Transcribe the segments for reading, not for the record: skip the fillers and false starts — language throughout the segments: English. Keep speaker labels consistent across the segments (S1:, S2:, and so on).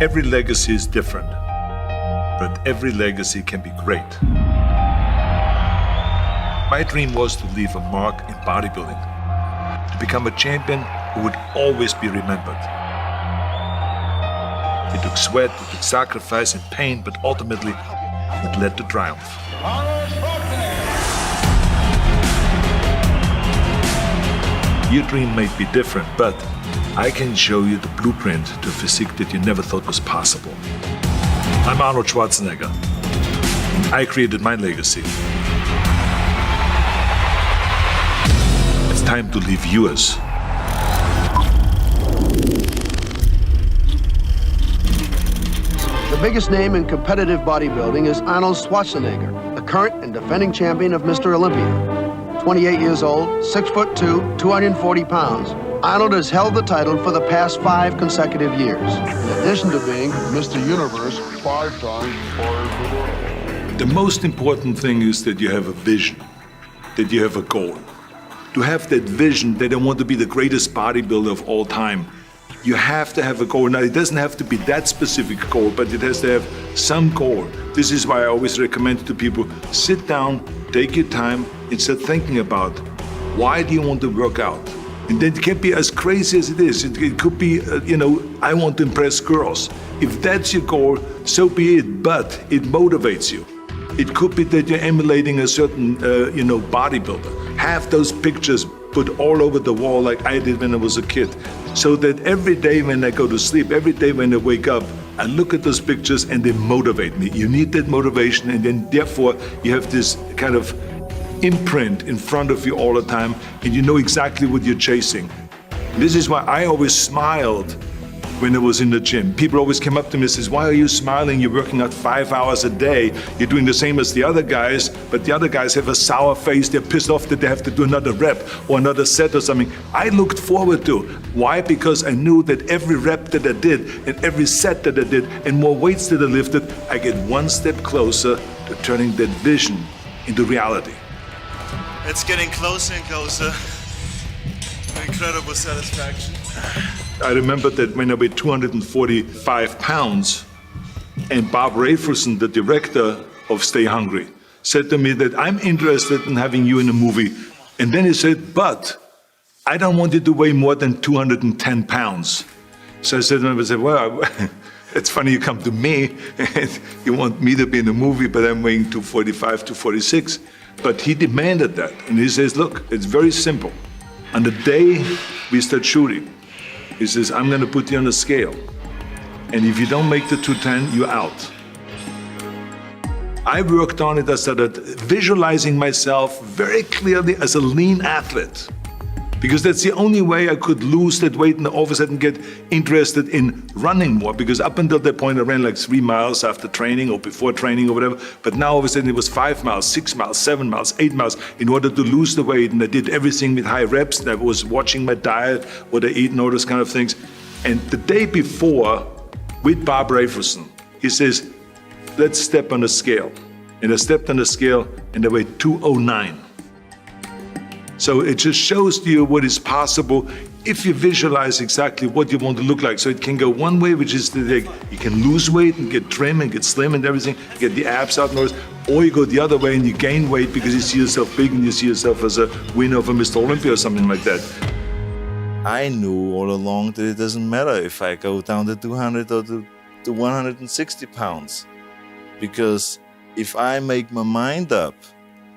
S1: Every legacy is different, but every legacy can be great. My dream was to leave a mark in bodybuilding, to become a champion who would always be remembered. It took sweat, it took sacrifice and pain, but ultimately it led to triumph.
S2: Arnold Schwarzenegger.
S1: Your dream may be different, but I can show you the blueprint to a physique that you never thought was possible. I'm Arnold Schwarzenegger, and I created my legacy. It's time to leave yours.
S3: The biggest name in competitive bodybuilding is Arnold Schwarzenegger, the current and defending champion of Mr. Olympia. 28 years old, 6'2", 240 pounds. Arnold has held the title for the past 5 consecutive years, in addition to being Mr. Universe 5 times for the world.
S1: The most important thing is that you have a vision, that you have a goal. To have that vision that I want to be the greatest bodybuilder of all time, you have to have a goal. Now, it doesn't have to be that specific goal, but it has to have some goal. This is why I always recommend to people, sit down, take your time, and start thinking about why do you want to work out? And then it can't be as crazy as it is. It could be, I want to impress girls. If that's your goal, so be it, but it motivates you. It could be that you're emulating a certain, bodybuilder. Have those pictures put all over the wall like I did when I was a kid, so that every day when I go to sleep, every day when I wake up, I look at those pictures and they motivate me. You need that motivation, and then therefore you have this kind of imprint in front of you all the time, and you know exactly what you're chasing. This is why I always smiled when I was in the gym. People always came up to me and says, why are you smiling? You're working out 5 hours a day. You're doing the same as the other guys, but the other guys have a sour face. They're pissed off that they have to do another rep or another set or something. I looked forward to. Why? Because I knew that every rep that I did and every set that I did and more weights that I lifted, I get one step closer to turning that vision into reality.
S4: It's getting closer and closer. Incredible satisfaction.
S1: I remember that when I weighed 245 pounds, and Bob Rafelson, the director of Stay Hungry, said to me that I'm interested in having you in a movie. And then he said, but I don't want you to weigh more than 210 pounds. So I said to him, well, it's funny you come to me and you want me to be in a movie, but I'm weighing 245, 246. But he demanded that. And he says, look, it's very simple. On the day we start shooting, he says, I'm going to put you on a scale. And if you don't make the 210, you're out. I worked on it. I started visualizing myself very clearly as a lean athlete, because that's the only way I could lose that weight and all of a sudden get interested in running more. Because up until that point, I ran like 3 miles after training or before training or whatever. But now all of a sudden it was 5 miles, 6 miles, 7 miles, 8 miles in order to lose the weight. And I did everything with high reps. And I was watching my diet, what I eat and all those kind of things. And the day before, with Bob Rafelson, he says, let's step on the scale. And I stepped on the scale and I weighed 209. So it just shows to you what is possible if you visualize exactly what you want to look like. So it can go one way, which is that you can lose weight and get trim and get slim and everything, get the abs out and all this, or you go the other way and you gain weight because you see yourself big and you see yourself as a winner of a Mr. Olympia or something like that.
S4: I knew all along that it doesn't matter if I go down to 200 or to 160 pounds. Because if I make my mind up,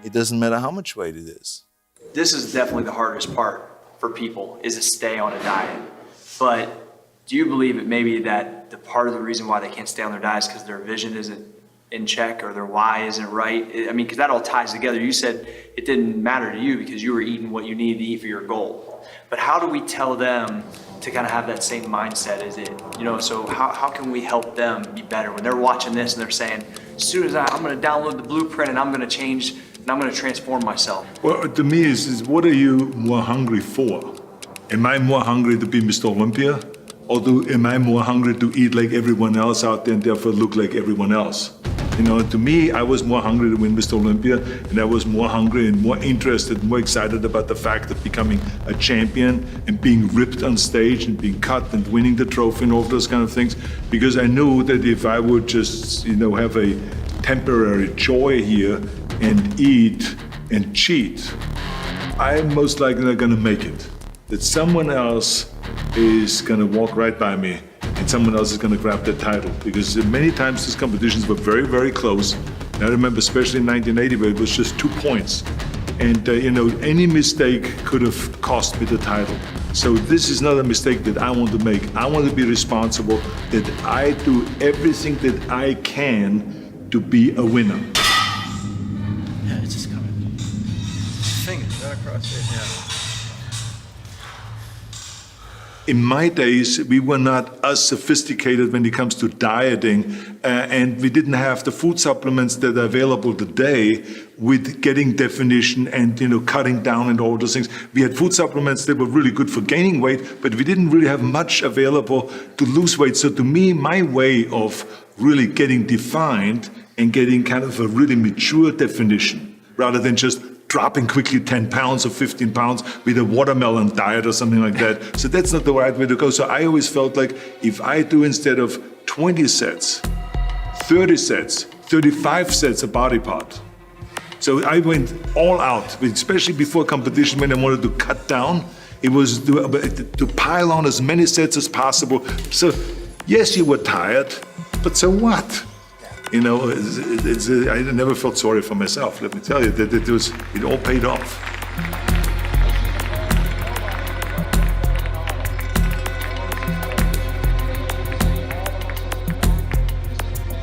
S4: it doesn't matter how much weight it is.
S5: This is definitely the hardest part for people, is to stay on a diet. But do you believe it may be that the part of the reason why they can't stay on their diet is because their vision isn't in check or their why isn't right? I mean, because that all ties together. You said it didn't matter to you because you were eating what you needed to eat for your goal. But how do we tell them to kind of have that same mindset as it? So how can we help them be better when they're watching this and they're saying, as soon as I'm going to download the blueprint and I'm going to change and I'm going to transform myself?
S1: Well, to me, is what are you more hungry for? Am I more hungry to be Mr. Olympia? Or am I more hungry to eat like everyone else out there and therefore look like everyone else? You know, to me, I was more hungry to win Mr. Olympia, and I was more hungry and more interested, more excited about the fact of becoming a champion and being ripped on stage and being cut and winning the trophy and all those kind of things, because I knew that if I would just, you know, have a temporary joy here and eat and cheat, I'm most likely not gonna make it. That someone else is gonna walk right by me and someone else is gonna grab the title. Because many times these competitions were very, very close. And I remember especially in 1980 where it was just 2 points. And you know, any mistake could have cost me the title. So this is not a mistake that I want to make. I want to be responsible, that I do everything that I can to be a winner.
S5: Yeah, it's just coming. Fingers right across it. Yeah.
S1: In my days, we were not as sophisticated when it comes to dieting, and we didn't have the food supplements that are available today with getting definition and, you know, cutting down and all those things. We had food supplements that were really good for gaining weight, but we didn't really have much available to lose weight. So to me, my way of really getting defined and getting kind of a really mature definition, rather than just dropping quickly 10 pounds or 15 pounds with a watermelon diet or something like that. So that's not the right way to go. So I always felt like if I do, instead of 20 sets, 30 sets, 35 sets a body part. So I went all out, especially before competition when I wanted to cut down. It was to pile on as many sets as possible. So yes, you were tired, but so what? You know, I never felt sorry for myself. Let me tell you that it all paid off.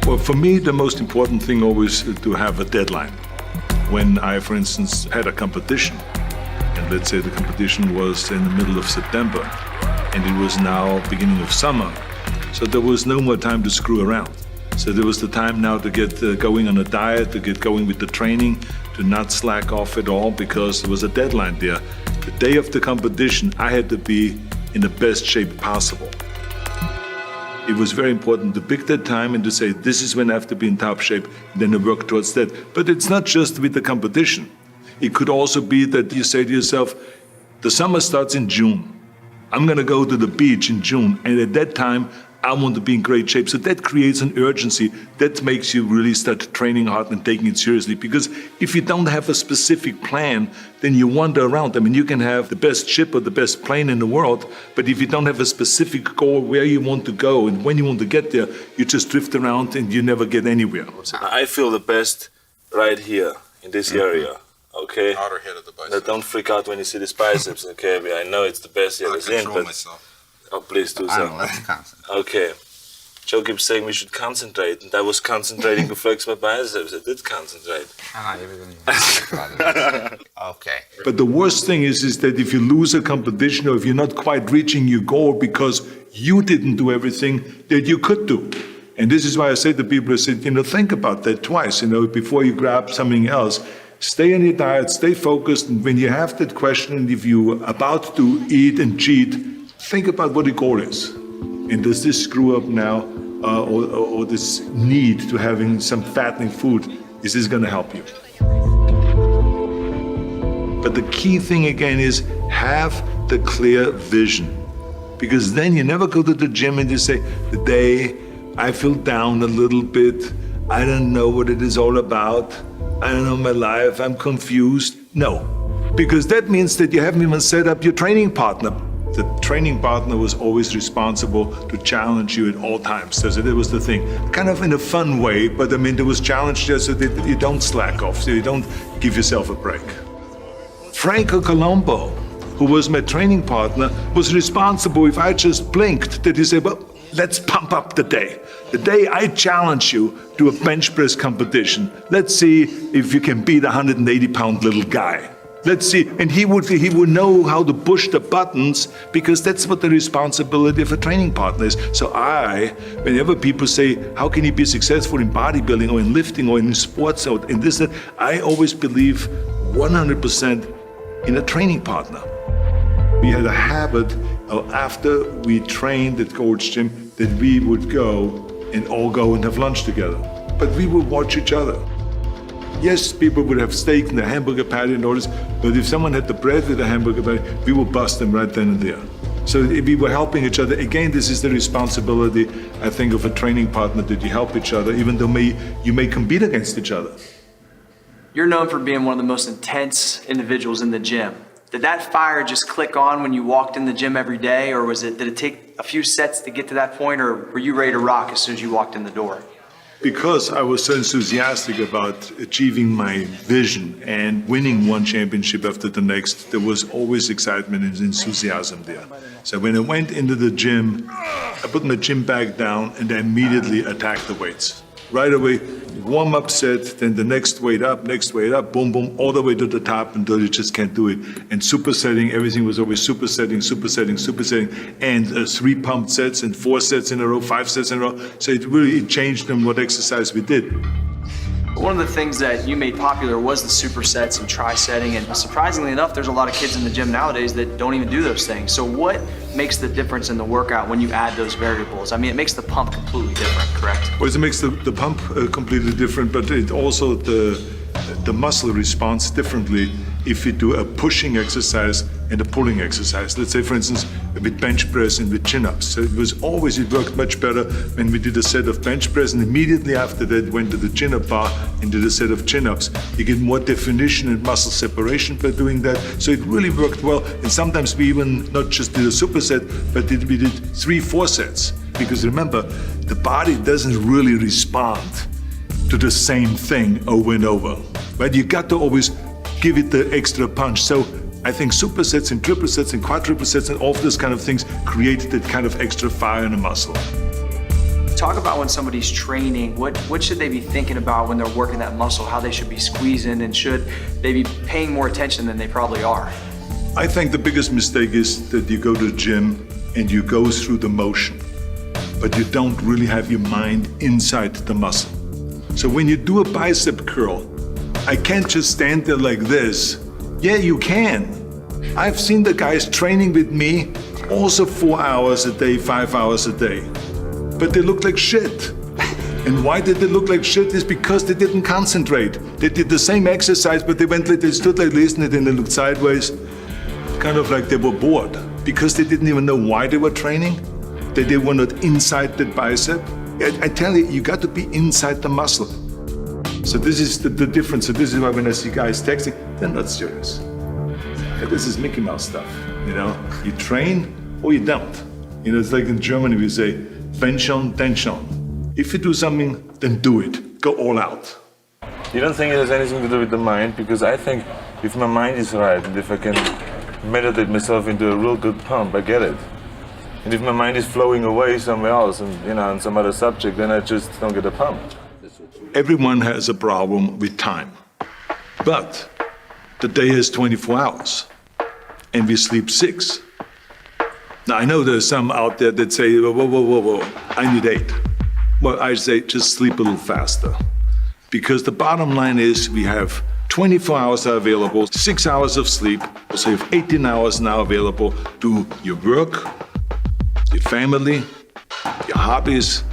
S1: Well, for me, the most important thing always to have a deadline. When I, for instance, had a competition, and let's say the competition was in the middle of September, and it was now beginning of summer, so there was no more time to screw around. So there was the time now to get going on a diet, to get going with the training, to not slack off at all, because there was a deadline there. The day of the competition, I had to be in the best shape possible. It was very important to pick that time and to say, this is when I have to be in top shape, and then to work towards that. But it's not just with the competition. It could also be that you say to yourself, the summer starts in June. I'm gonna go to the beach in June, and at that time, I want to be in great shape. So that creates an urgency that makes you really start training hard and taking it seriously. Because if you don't have a specific plan, then you wander around. I mean, you can have the best ship or the best plane in the world, but if you don't have a specific goal where you want to go and when you want to get there, you just drift around and you never get anywhere.
S4: I feel the best right here in this area. Okay.
S6: Outer head of the bicep.
S4: Now, don't freak out when you see this biceps. Okay, I know it's the best here that's in, but
S6: myself.
S4: oh, please do
S6: I
S4: so.
S6: don't let me concentrate.
S4: Okay. Joe keeps saying we should concentrate, and I was concentrating to flex my biceps. I did concentrate.
S6: Okay.
S1: But the worst thing is that if you lose a competition or if you're not quite reaching your goal because you didn't do everything that you could do. And this is why I say to people, I said, you know, think about that twice, you know, before you grab something else. Stay on your diet, stay focused, and when you have that question, and if you're about to eat and cheat, think about what the goal is. And does this screw up now, or this need to having some fattening food, is this gonna help you? But the key thing again is have the clear vision. Because then you never go to the gym and you say, today I feel down a little bit, I don't know what it is all about, I don't know my life, I'm confused. No, because that means that you haven't even set up your training partner. The training partner was always responsible to challenge you at all times. So that was the thing. Kind of in a fun way, but I mean, there was challenge there so that you don't slack off, so you don't give yourself a break. Franco Colombo, who was my training partner, was responsible if I just blinked, that he said, well, let's pump up the day. The day I challenge you to a bench press competition. Let's see if you can beat a 180-pound little guy. Let's see, and he would know how to push the buttons, because that's what the responsibility of a training partner is. So whenever people say, how can you be successful in bodybuilding or in lifting or in sports or in this, that, I always believe 100% in a training partner. We had a habit of after we trained at Gold's Gym that we would go and all go and have lunch together. but we would watch each other. Yes, people would have steak and a hamburger patty and all this, but if someone had the bread with a hamburger patty, we would bust them right then and there. So we were helping each other. Again, this is the responsibility, I think, of a training partner, that you help each other, even though you may compete against each other.
S5: You're known for being one of the most intense individuals in the gym. Did that fire just click on when you walked in the gym every day, or did it take a few sets to get to that point, or were you ready to rock as soon as you walked in the door?
S1: Because I was so enthusiastic about achieving my vision and winning one championship after the next, there was always excitement and enthusiasm there. So when I went into the gym, I put my gym bag down and I immediately attacked the weights. Right away, warm-up set, then the next weight up, boom, boom, all the way to the top until you just can't do it. And supersetting, everything was always supersetting, and 3 pumped sets and 4 sets in a row, 5 sets in a row. So it changed on what exercise we did.
S5: One of the things that you made popular was the supersets and tri-setting, and surprisingly enough, there's a lot of kids in the gym nowadays that don't even do those things. So what makes the difference in the workout when you add those variables? I mean, it makes the pump completely different, correct?
S1: Well, it makes the pump completely different, but it also the muscle responds differently if you do a pushing exercise and a pulling exercise. Let's say, for instance, with bench press and with chin-ups. So it worked much better when we did a set of bench press, and immediately after that went to the chin-up bar and did a set of chin-ups. You get more definition and muscle separation by doing that. So it really worked well. And sometimes we even not just did a superset, but we did 3-4 sets. Because remember, the body doesn't really respond to the same thing over and over. But you got to always give it the extra punch. So I think supersets and triple sets and quadruple sets and all of those kind of things create that kind of extra fire in the muscle.
S5: Talk about when somebody's training, what should they be thinking about when they're working that muscle, how they should be squeezing, and should they be paying more attention than they probably are?
S1: I think the biggest mistake is that you go to the gym and you go through the motion, but you don't really have your mind inside the muscle. So when you do a bicep curl, I can't just stand there like this. Yeah, you can. I've seen the guys training with me also 4 hours a day, 5 hours a day. But they look like shit. And why did they look like shit is because they didn't concentrate. They did the same exercise, but they stood like this and then they looked sideways, kind of like they were bored, because they didn't even know why they were training. They were not inside the bicep. I tell you, you got to be inside the muscle. So this is the difference. So this is why when I see guys texting, they're not serious. This is Mickey Mouse stuff, you know? You train or you don't. You know, it's like in Germany we say, wenn schon, denn schon. If you do something, then do it. Go all out.
S4: You don't think it has anything to do with the mind? Because I think if my mind is right, and if I can meditate myself into a real good pump, I get it. And if my mind is flowing away somewhere else and, you know, on some other subject, then I just don't get a pump.
S1: Everyone has a problem with time. But the day has 24 hours, and we sleep 6. Now, I know there's some out there that say, whoa, I need 8. Well, I say just sleep a little faster. Because the bottom line is we have 24 hours are available, 6 hours of sleep, so you have 18 hours now available to your work, your family, your hobbies,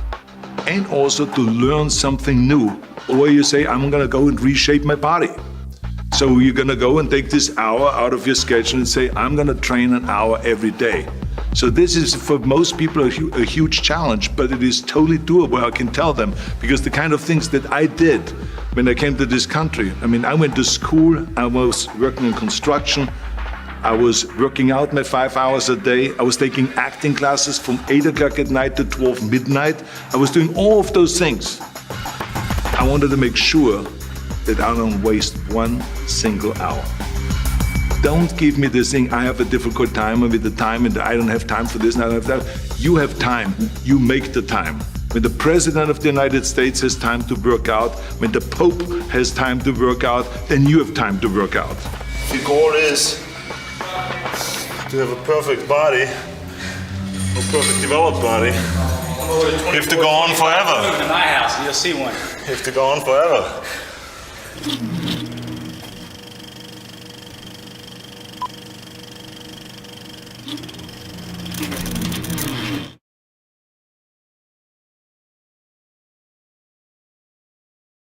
S1: and also to learn something new. Or you say, I'm gonna go and reshape my body. So you're gonna go and take this hour out of your schedule and say, I'm gonna train an hour every day. So this is, for most people, a huge challenge, but it is totally doable, I can tell them, because the kind of things that I did when I came to this country, I mean, I went to school, I was working in construction, I was working out my 5 hours a day. I was taking acting classes from 8 o'clock at night to 12 midnight. I was doing all of those things. I wanted to make sure that I don't waste one single hour. Don't give me this thing, I have a difficult time with the time and I don't have time for this and I don't have that. You have time, you make the time. When the President of the United States has time to work out, when the Pope has time to work out, then you have time to work out.
S4: The goal is to have a perfect body, a perfect developed body. You have to go on forever.
S2: Move to my house and you'll see one.
S4: You have to go on forever.